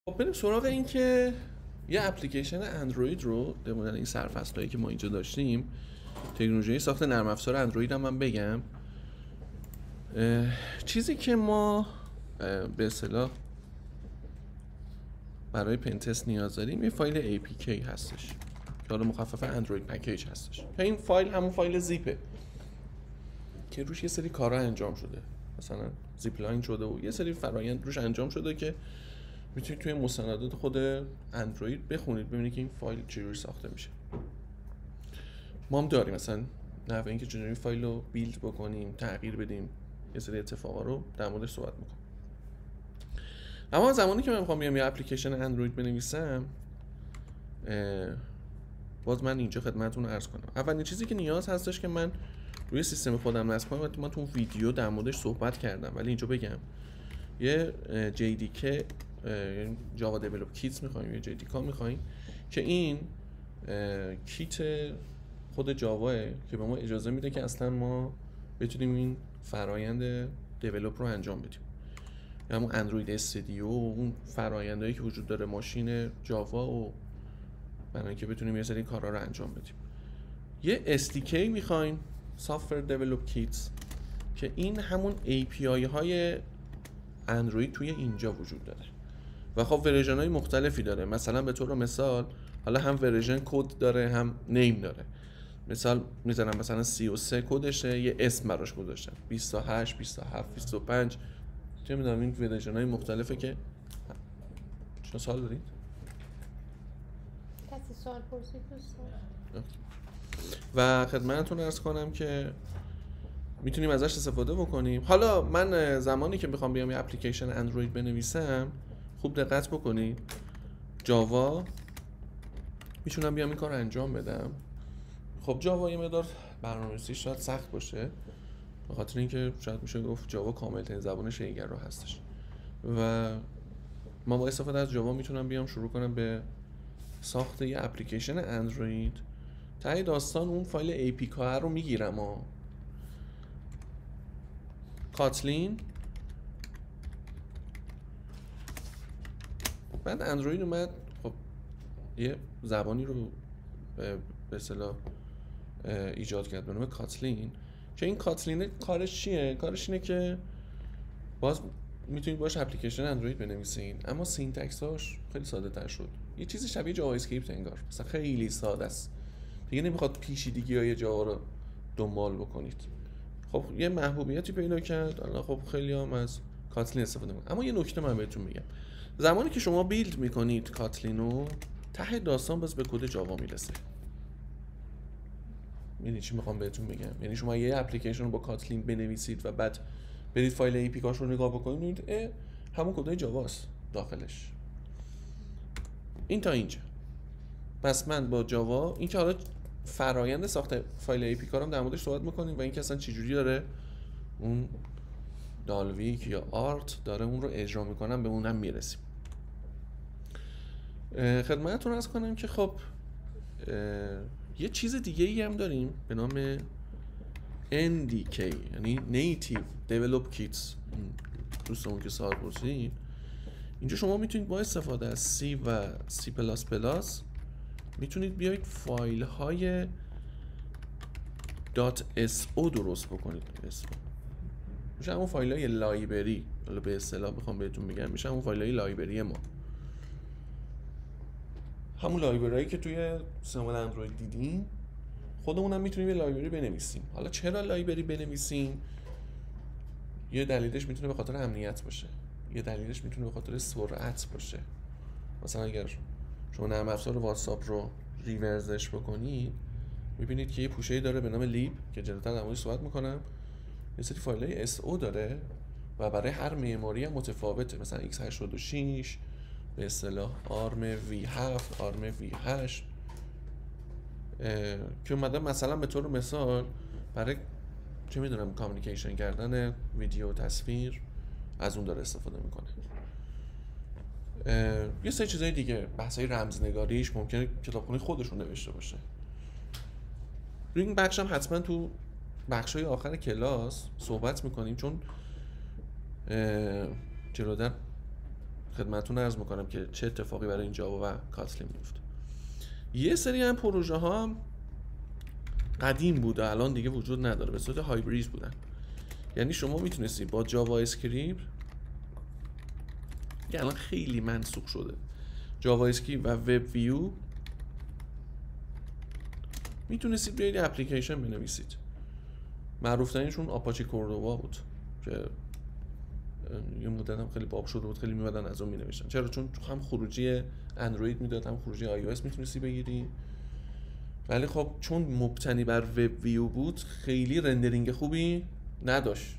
خب بریم سراغ این که یه اپلیکیشن اندروید رو در مورد این سرفصلایی که ما اینجا داشتیم، تکنولوژی ساخت نرم افزار اندروید هم من بگم. چیزی که ما به اصطلاح برای پنتست نیاز داریم یه فایل APK هستش که حالا مخفف اندروید پکیج هستش. این فایل همون فایل زیپه که روش یه سری کارا انجام شده، مثلا زیپ لاین شده و یه سری فرآیند روش انجام شده که میتونید توی مستندات خود اندروید بخونید ببینید که این فایل چجوری ساخته میشه. ما هم داریم مثلا نحوه اینکه چجوری فایل رو بیلد بکنیم، تغییر بدیم، یه سری اتفاقا رو در موردش صحبت میکنم. اما زمانی که من میخوام بیام یه اپلیکیشن اندروید بنویسم، باز من اینجا خدمتتون عرض کنم اولین چیزی که نیاز هستش که من روی سیستم خودم نصب کنم، من تو ویدیو در موردش صحبت کردم ولی اینجا بگم، یه JDK جاوا دیولپ کیت میخوایم، یه JDK میخوایم که این کیت خود جاواه که به ما اجازه میده که اصلا ما بتونیم این فرایند دیولپ رو انجام بدیم، همون اندروید استودیو و اون فرایندهایی که وجود داره ماشین جاوا و برای اینکه بتونیم یه سری کارا رو انجام بدیم. یه SDK میخوایم، سافتور دیولپ کیت، که این همون API های اندروید توی اینجا وجود داره و خب ورژن های مختلفی داره. مثلا به طور مثال حالا هم ورژن کد داره هم نیم داره. مثال میذارم مثلا 33 کدشه، یه اسم براش گذاشتم 28 27 25 چه میدونم. این ورژن های مختلفه که شما سوال دارید؟ کسی سوال پرسید دوستان؟ و خدمتتون عرض کنم که میتونیم ازش استفاده بکنیم. حالا من زمانی که میخوام بیام یه اپلیکیشن اندروید بنویسم خوب دقت بکنید، جاوا میتونم بیام این کار انجام بدم. خب جاوا یه مقدار برنامه‌نویسیش شاید سخت باشه، به خاطر اینکه شاید میشه گفت جاوا کامل‌ترین زبان شیگر هستش و ما با استفاده از جاوا میتونم بیام شروع کنم به ساخت یه اپلیکیشن اندروید. ته داستان اون فایل APK رو میگیرم و کاتلین، بعد اندروید اومد خب یه زبانی رو به اصطلاح ایجاد کرد به نام کاتلین که این کاتلین کارش چیه؟ کارش اینه که باز میتونید باش اپلیکیشن اندروید بنویسین اما سینتکس هاش خیلی ساده تر شد، یه چیزی شبیه جاوا اسکریپت انگار، مثلا خیلی ساده است دیگه، نمیخواد پیچیدگی های جاوا رو دنبال بکنید. خب یه محبوبیتی پیدا کرد، الان خب خیلی هم از کاتلین استفاده میکنن. اما یه نکته من بهتون میگم، زمانی که شما بیلد میکنید کاتلینو، ته داستان باز به کد جاوا میرسه. یعنی چی میخوام بهتون بگم؟ یعنی شما یه اپلیکیشن رو با کاتلین بنویسید و بعد برید فایل APK رو نگاه بکنید ببینید همون کدای جاواست داخلش. این تا اینجا. پس من با جاوا این که حالا فرایند ساخت فایل APK رو در موردش صحبت میکنیم و اینکه اصلا چجوری داره اون دالویک یا آرت داره اون رو اجرا میکنم به اونم میرسیم. خدمتتون عرض کنم که خب یه چیز دیگه ای هم داریم به نام NDK، یعنی Native Develop Kits. دوستمون که سوال پرسید، اینجا شما میتونید با استفاده از C و C++ میتونید بیایید فایل های .so درست بکنید. میشه همون فایل های لایبری، حالا به اصطلاح بخوام بهتون بگم میشه همون فایل های لایبری ما، همون لایبرایی که توی سیستم اندروید دیدیم خودمون هم میتونیم یه لایبرری بنویسیم. حالا چرا لایبرری بنویسیم؟ یه دلیلش میتونه به خاطر امنیت باشه، یه دلیلش میتونه به خاطر سرعت باشه. مثلا اگر شما نرم افزار واتساپ رو ریورزش بکنید میبینید که یه پوشه‌ای داره به نام لیب که جلوتر در موردش صحبت میکنم، یه سری فایل‌های SO داره و برای هر معماری هم متفاوته، مثلا x86 به اصطلاح آرم V7 آرم V8 که اومده مثلا به طور مثال برای چه میدونم کامیونیکیشن کردن ویدیو و تصویر از اون داره استفاده میکنه. یه سری چیزای دیگه، بحثای رمزنگاریش ممکنه کتابخونه خودشون نوشته باشه. روی این بخش هم حتما تو بخشای آخر کلاس صحبت میکنیم، چون جلودر خدمتتون عرض میکنم که چه اتفاقی برای این جاوا و کاتلین میفته. یه سری هم پروژه ها هم قدیم بوده، الان دیگه وجود نداره، به صورت هایبرید بودن. یعنی شما میتونستی با جاوا اسکریپت که الان خیلی منسوخ شده، جاوا اسکریپت و وب ویو میتونستید بیاید اپلیکیشن بنویسید. معروف ترینشون آپاچی کوردوبا بود که یه مدت هم خیلی باب شده بود، خیلی میمدن از اون مینوشتن. چرا؟ چون هم خروجی اندروید میداد هم خروجی آی او اس میتونستی بگیری، ولی خب چون مبتنی بر وب ویو بود خیلی رندرینگ خوبی نداشت،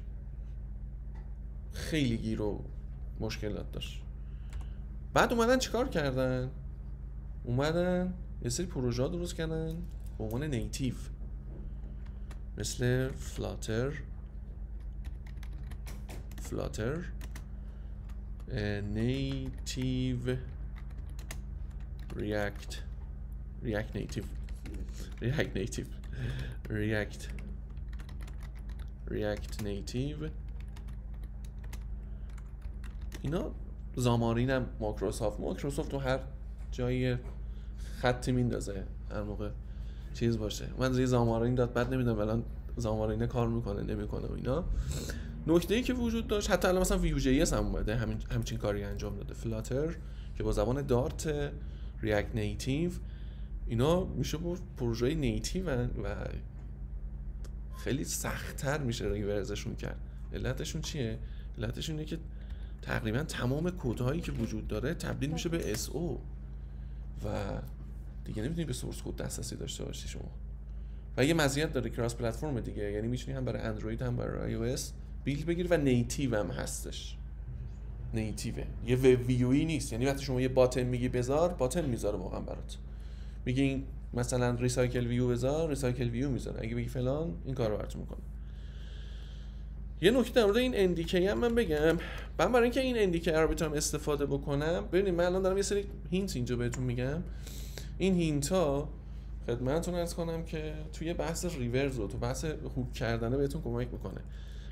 خیلی گیر و مشکلات داشت. بعد اومدن چیکار کردن؟ اومدن یه سری پروژه ها درست کردن به عنوان نیتیو، مثل فلاتر نیتیو، ریاکت نیتیو، ریاکت نیتیو. اینا زامارین هم مایکروسافت تو هر جایی خطی میندازه هر موقع چیز باشه. من زیر زامارین داد، بعد نمیدونم الان زامارینه کار میکنه نمیکنه و اینا. نکته‌ای که وجود داشت، حتی الان مثلا ویو جی اس هم اومده همچین کاری انجام داده. فلاتر که با زبان دارت، ریاکت نیتیو، اینا میشه با پروژه نیتیو و خیلی سخت‌تر میشه ریورزشون کرد. علتشون چیه؟ علتشون اینه که تقریبا تمام کدهایی که وجود داره تبدیل میشه به SO و دیگه نمیتونی به سورس کد دسترسی داشته باشی شما. و یه مزیت داره، کراس پلتفرم دیگه، یعنی میتونی هم برای اندروید هم برای آی او اس بیلد بگیری و نیتیو هم هستش. نیتیوه، یه وب ویویی نیست. یعنی وقتی شما یه باتن میگی بذار، باتن میذاره واقعا برات. میگی مثلا ریسایکل ویو بذار، ریسایکل ویو میذاره. اگه بگی فلان، این کارو براتون میکنه. یه نکته در مورد این اندیکی هم من بگم. من برای اینکه این اندیکی رو بتونم استفاده بکنم، ببینید من الان دارم یه سری هینت اینجا بهتون میگم. این هینت ها خدمتتون عرض کنم که توی بحث ریورز و تو بحث هوک کردن بهتون کمک میکنه.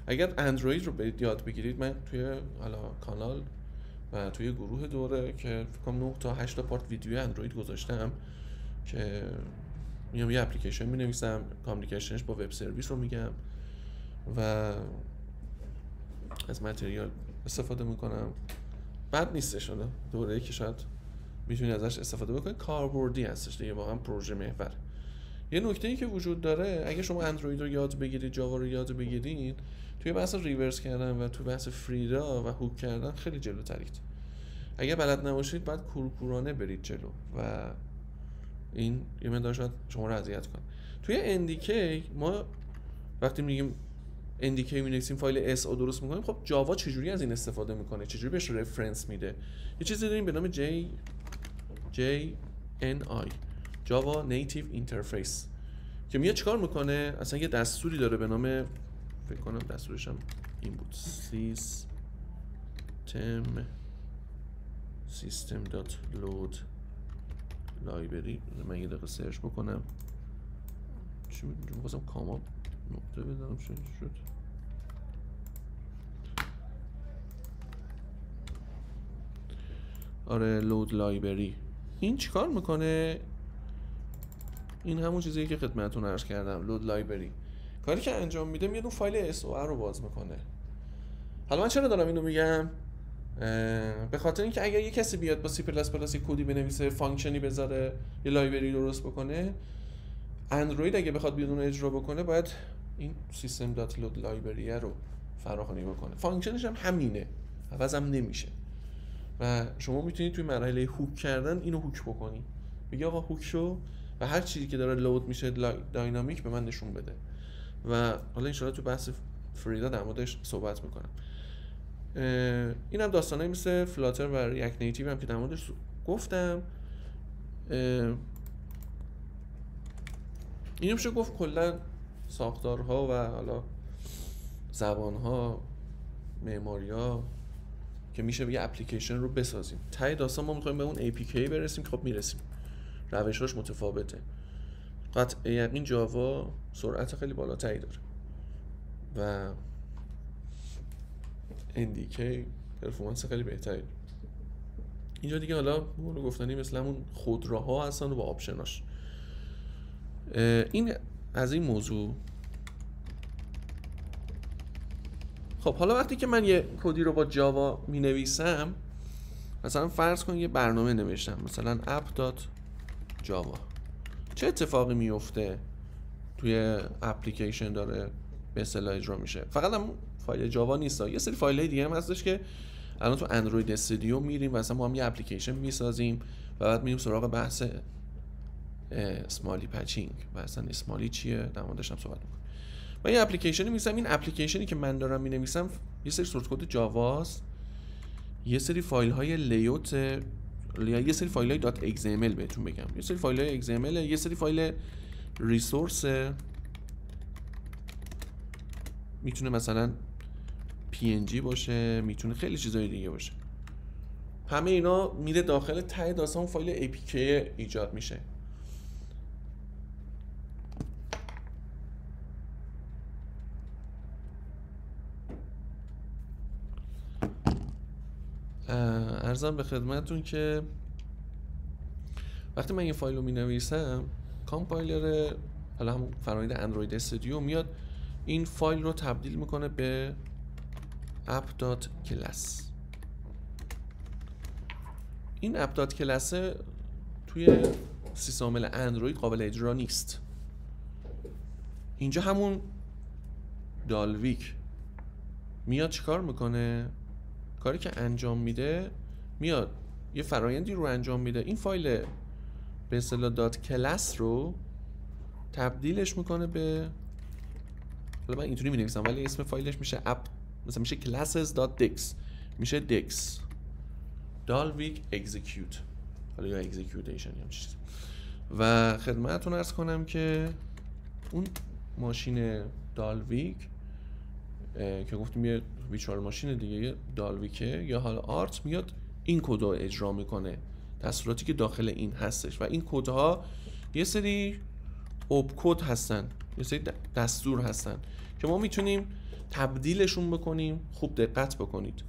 اگر اندروید رو یاد بگیرید، من توی حالا کانال و توی گروه دوره که فکر کنم 9 تا 8 تا پارت ویدیو اندروید گذاشتم که میام یه اپلیکیشن مینویسم، کامیونیکیشنش با وب سرویس رو میگم و از متریال استفاده میکنم. بد نیستش، دوره‌ای که شاید میتونید ازش استفاده بکنید، کاربردی هستش دیگه، واقعا پروژه محور. یه نکته‌ای که وجود داره، اگه شما اندروید رو یاد بگیرید، جاوا رو یاد بگیرید، توی بحث ریورس کردن و توی بحث فریدا و هوک کردن خیلی جلوترید. اگه بلد نباشید بعد کورکورانه برید جلو و این یه مقدار شاید شما رو اذیت کنه. توی اندیکی ما وقتی میگیم اندیکی می‌نویسیم، فایل اس او درست می‌کنیم، خب جاوا چجوری از این استفاده می‌کنه، چجوری بهش رفرنس میده؟ یه چیزی داریم به نام JNI، جاوا نیتیو اینترفیس، که میاد چیکار میکنه؟ اصلا یه دستوری داره به نام، فکر کنم دستورش هم این بود، system.load library. من یه دقیقه سرچ بکنم چی بود؟ می‌خواستم کاما نقطه بزنم، چی شد؟ آره، لود لایبرری. این چیکار میکنه؟ این همون چیزیه که خدمتتون عرض کردم، لود لایبرری. کاری که انجام میده، میاد اون فایل SOR رو باز میکنه. حالا من چرا دارم اینو میگم؟ به خاطر اینکه اگر یه کسی بیاد با C++ کدی بنویسه، فانکشنی بذاره، یه لایبرری درست بکنه، اندروید اگه بخواد بیاد اون اجرا بکنه، باید این system.load library رو فراخوانی بکنه. فانکشنش هم همینه، عوض هم نمیشه. و شما میتونید توی مرحله هوک کردن اینو هوک بکنی، بگی آقا هوک شو و هر چیزی که داره لود میشه داینامیک به من نشون بده. و حالا ان شاءالله تو بحث فریدا در موردش صحبت میکنم. این هم داستانایی مثل فلاتر و ریاکت نیتیو هم که در موردش گفتم. اینو میشه گفت کلا ساختارها و حالا زبانها، معماری‌ها که میشه یه اپلیکیشن رو بسازیم. ته داستان ما میخوایم به اون APK برسیم که خب میرسیم، روش‌هاش متفاوته. قطع یقین جاوا سرعت خیلی بالاتری داره و NDK پرفورمنس خیلی بهتری. اینجا دیگه حالا رو گفتنی مثل همون خودروها هستن و با آپشناش. این از این موضوع. خب حالا وقتی که من یه کدی رو با جاوا می نویسم، مثلا فرض کن یه برنامه نوشتم مثلا app.java، چه اتفاقی میفته توی اپلیکیشن داره به اصطلاح اجرا میشه؟ فقط هم فایل جاوا نیست، یه سری فایل‌های دیگه هم هستش که الان تو اندروید استودیو میریم و مثلا ما هم یه اپلیکیشن میسازیم و بعد میریم سراغ بحث اسمالی پچینگ و اصلا اسمالی چیه در موردش هم صحبت می‌کنم. من یه اپلیکیشنی می‌نویسم، این اپلیکیشنی که من دارم می‌نویسم یه سری سورس کد جاواست، یه سری فایل‌های لیوت، یه سری فایل‌های .xml بهتون بگم، یه سری فایل‌های xml، یه سری فایل ریسورس، میتونه مثلا png باشه، میتونه خیلی چیزای دیگه باشه. همه اینا میره داخل ته داستان فایل apk ایجاد میشه. عرضم به خدمتتون که وقتی من یه فایل رو می نویسم، کامپایلر حالا همون فرآیند اندروید استودیو میاد این فایل رو تبدیل میکنه به app.class. این app.class توی سیستم عامل اندروید قابل اجرا نیست. اینجا همون دالویک میاد چیکار میکنه؟ کاری که انجام میده، میاد یه فرایندی رو انجام میده، این فایل به اصطلاح دات کلاس رو تبدیلش میکنه به، حالا من اینطوری مینویسم ولی اسم فایلش میشه اپ، مثلا میشه classes.dex، میشه dex dalvik execute، حالا یا executation یا چیزی. و خدمتتون عرض کنم که اون ماشین دالویک که گفتیم یه ویچوال ماشین دیگه، یه دالویکه یا حالا آرت، میاد این کد رو اجرا میکنه، دستوراتی که داخل این هستش و این کدها یه سری اوب کد هستن، یه سری دستور هستن که ما میتونیم تبدیلشون بکنیم. خوب دقت بکنید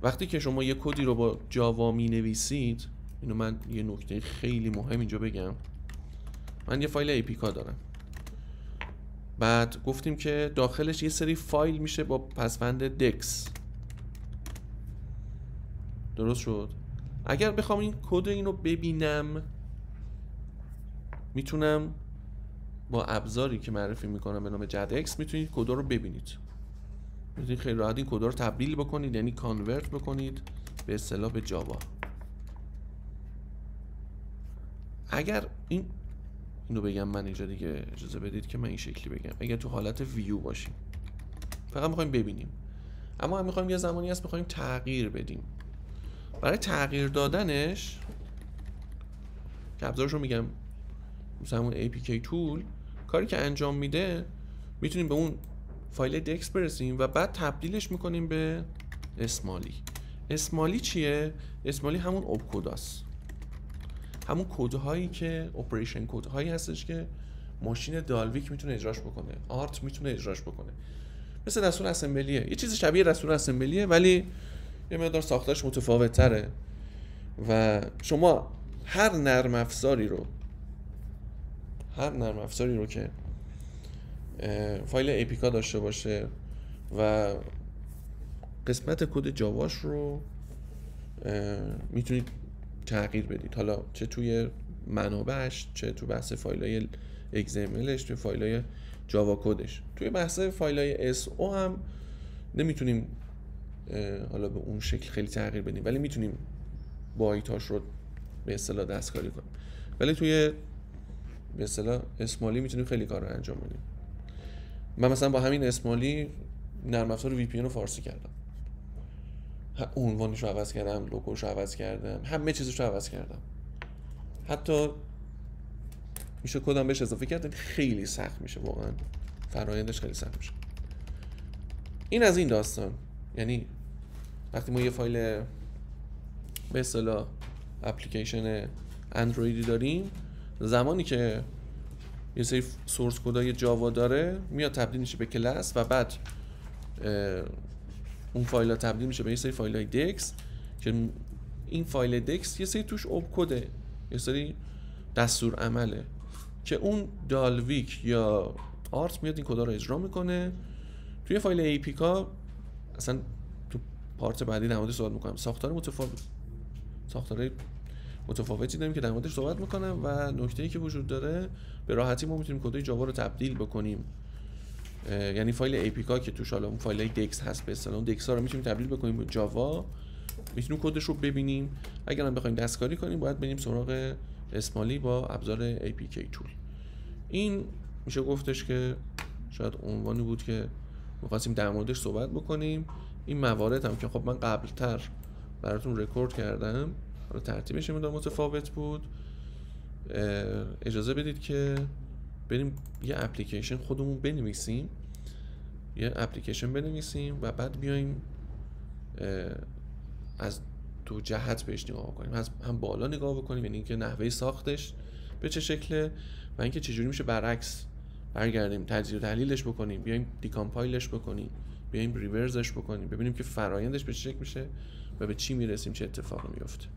وقتی که شما یه کدی رو با جاوا مینویسید، اینو من یه نکته خیلی مهم اینجا بگم، من یه فایل APK دارم، بعد گفتیم که داخلش یه سری فایل میشه با پسوند دکس، درست شد؟ اگر بخوام این کد اینو ببینم، میتونم با ابزاری که معرفی میکنم به نام جدکس میتونید کد رو ببینید، میتونید خیلی راحت این کد رو تبدیل بکنید، یعنی کانورت بکنید به اصطلاح به جاوا. اگر اینو بگم من اینجا دیگه، اجازه بدید که من این شکلی بگم، اگر تو حالت ویو باشیم فقط میخوایم ببینیم، اما هم میخوایم یه زمانی هست میخوایم تغییر بدیم. برای تغییر دادنش که ابزارش رو میگم، مثلا اون APK تول، کاری که انجام میده میتونیم به اون فایل دکس برسیم و بعد تبدیلش میکنیم به اسمالی. اسمالی چیه؟ اسمالی همون اوب کداست، همون کدهایی که اپریشن کدهایی هستش که ماشین دالویک میتونه اجراش بکنه، آرت میتونه اجراش بکنه، مثل دستور اسمبلیه، یه چیز شبیه دستور اسمبلیه ولی یه مقدار ساختارش متفاوت تره. و شما هر نرم افزاری رو که فایل APK داشته باشه و قسمت کد جاواش رو میتونید تغییر بدید، حالا چه توی منابعش، چه تو بحث فایل‌های XMLش، توی فایل‌های جاوا کدش. توی بحث فایل‌های SO هم نمیتونیم حالا به اون شکل خیلی تغییر بدیم، ولی میتونیم بایتاش رو به اصطلاح دستکاری کنیم، ولی توی به اصطلاح اسمالی میتونیم خیلی کار رو انجام بدیم. من مثلا با همین اسمالی نرم افزار VPN رو فارسی کردم، عنوانش رو عوض کردم، لوگوش رو عوض کردم، همه چیزش رو عوض کردم، حتی میشه کدام بهش اضافه کرد. خیلی سخت میشه، واقعا فرآیندش خیلی سخت میشه. این از این داستان. یعنی وقتی ما یه فایل به اصطلاح اپلیکیشن اندرویدی داریم، زمانی که یه سری سورس کدای جاوا داره میاد تبدیل میشه به کلاس و بعد اون فایل ها تبدیل میشه به یه سری فایل های دکس که این فایل دکس یه سری توش اوبکده، یه سری دستور عمله که اون دالویک یا آرت میاد این کدا رو اجرا میکنه. توی فایل ایپیکا اصلا تو پارت بعدی در موردش صحبت میکنم. ساختار متفاوتی داریم که در موردش صحبت میکنم و نکته‌ای که وجود داره به راحتی ما میتونیم کدای جاوا رو تبدیل بکنیم. یعنی فایل ایپیکا که توش حالا اون فایل دکس هست به اصطلاح، دکس ها رو میتونیم تبدیل بکنیم به جاوا، میتونیم کدش رو ببینیم. اگر هم بخوایم دستکاری کنیم باید بریم سراغ اسمالی با ابزار APK تول. این میشه گفتش که شاید عنوانی بود که می‌خواستیم در موردش صحبت بکنیم. این موارد هم که خب من قبلتر براتون رکورد کردم، حالا ترتیبش مقدار متفاوت بود. اجازه بدید که بریم یه اپلیکیشن خودمون بنویسیم، و بعد بیایم از دو جهت بهش نگاه کنیم. هم بالا نگاه بکنیم، یعنی اینکه نحوه ساختش به چه شکله و اینکه چجوری میشه برعکس برگردیم تجزیه و تحلیلش بکنیم، بیایم دیکامپایلش بکنیم، بیایم ریورزش بکنیم، ببینیم که فرایندش به چه شکل میشه و به چی میرسیم، چه اتفاقی میفته.